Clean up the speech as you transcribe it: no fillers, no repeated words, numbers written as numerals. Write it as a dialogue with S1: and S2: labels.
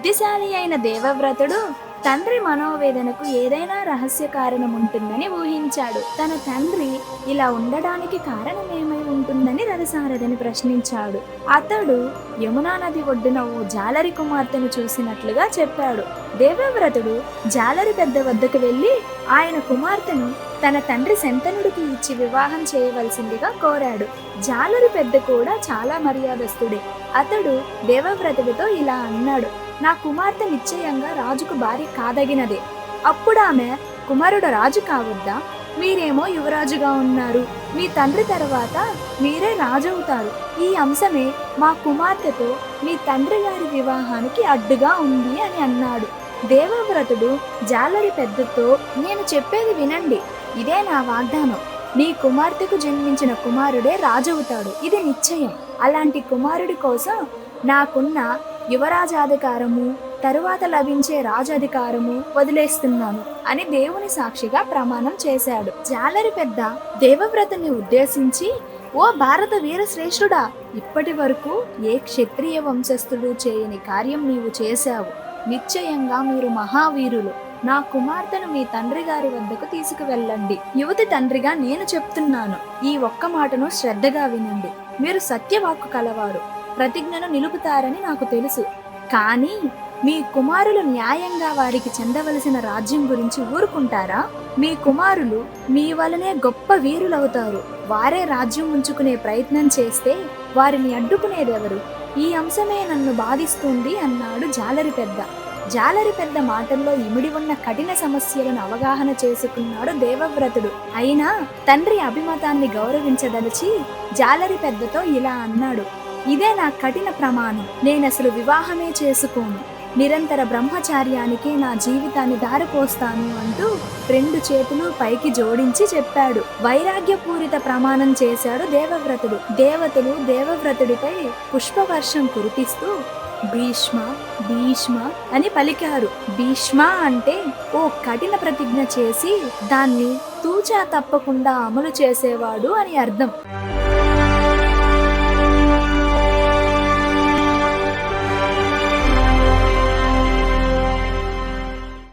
S1: బుద్ధిశాలి అయిన దేవవ్రతుడు తండ్రి మనోవేదనకు ఏదైనా రహస్య కారణం ఉంటుందని ఊహించాడు. తన తండ్రి ఇలా ఉండడానికి కారణమేమై ఉంటుందని రథసారథిని ప్రశ్నించాడు. అతడు యమునా నది ఒడ్డున ఓ జాలరి కుమార్తెను చూసినట్లుగా చెప్పాడు. దేవవ్రతుడు జాలరి పెద్ద వద్దకు వెళ్ళి ఆయన కుమార్తెను తన తండ్రి శంతనుడికి ఇచ్చి వివాహం చేయవలసిందిగా కోరాడు. జాలరి పెద్ద కూడా చాలా మర్యాదస్తుడే. అతడు దేవవ్రతుడితో ఇలా అన్నాడు: నా కుమార్తె నిశ్చయంగా రాజుకు భార్య కాదగినదే. అప్పుడామె కుమారుడు రాజు కావద్దా? మీరేమో యువరాజుగా ఉన్నారు. మీ తండ్రి తర్వాత మీరే రాజవుతారు. ఈ అంశమే మా కుమార్తెతో మీ తండ్రి గారి వివాహానికి అడ్డుగా ఉంది అని అన్నాడు. దేవవ్రతుడు జాలరి పెద్దతో, నేను చెప్పేది వినండి, ఇదే నా వాగ్దానం. నీ కుమార్తెకు జన్మించిన కుమారుడే రాజవుతాడు, ఇది నిశ్చయం. అలాంటి కుమారుడి కోసం నాకున్న యువరాజాధికారము, తరువాత లభించే రాజాధికారము వదిలేస్తున్నాను అని దేవుని సాక్షిగా ప్రమాణం చేశాడు. జాలరి పెద్ద దేవవ్రతుని ఉద్దేశించి, ఓ భారత వీరశ్రేష్ఠుడా, ఇప్పటి వరకు ఏ క్షత్రియ వంశస్థుడు చేయని కార్యం నీవు చేశావు. నిశ్చయంగా మీరు మహావీరులు. నా కుమార్తెను మీ తండ్రి గారి వద్దకు తీసుకువెళ్ళండి. యువతి తండ్రిగా నేను చెప్తున్నాను, ఈ ఒక్క మాటను శ్రద్ధగా వినండి. మీరు సత్యవాక్కు కలవారు, ప్రతిజ్ఞను నిలుపుతారని నాకు తెలుసు. కానీ మీ కుమారులు న్యాయంగా వారికి చెందవలసిన రాజ్యం గురించి ఊరుకుంటారా? మీ కుమారులు మీ వలనే గొప్ప వీరులవుతారు. వారే రాజ్యం ఉంచుకునే ప్రయత్నం చేస్తే వారిని అడ్డుకునేదెవరు? ఈ అంశమే నన్ను బాధిస్తుంది అన్నాడు జాలరి పెద్ద. జాలరి పెద్ద మాటల్లో ఇమిడి ఉన్న కఠిన సమస్యలను అవగాహన చేసుకున్నాడు దేవవ్రతుడు. అయినా తండ్రి అభిమతాన్ని గౌరవించదలిచి జాలరి పెద్దతో ఇలా అన్నాడు: ఇదే నా కఠిన ప్రమాణం. నేనసలు వివాహమే చేసుకోను. నిరంతర బ్రహ్మచార్యానికి నా జీవితాన్ని దారిపోస్తాను అంటూ 2 చేతులు పైకి జోడించి చెప్పాడు. వైరాగ్యపూరిత ప్రమాణం చేశాడు దేవవ్రతుడు. దేవతలు దేవవ్రతుడిపై పుష్పవర్షం కురిపిస్తూ భీష్మ భీష్మ అని పలికారు. భీష్మ అంటే ఓ కఠిన ప్రతిజ్ఞ చేసి దాన్ని తూచా తప్పకుండా అమలు చేసేవాడు అని అర్థం.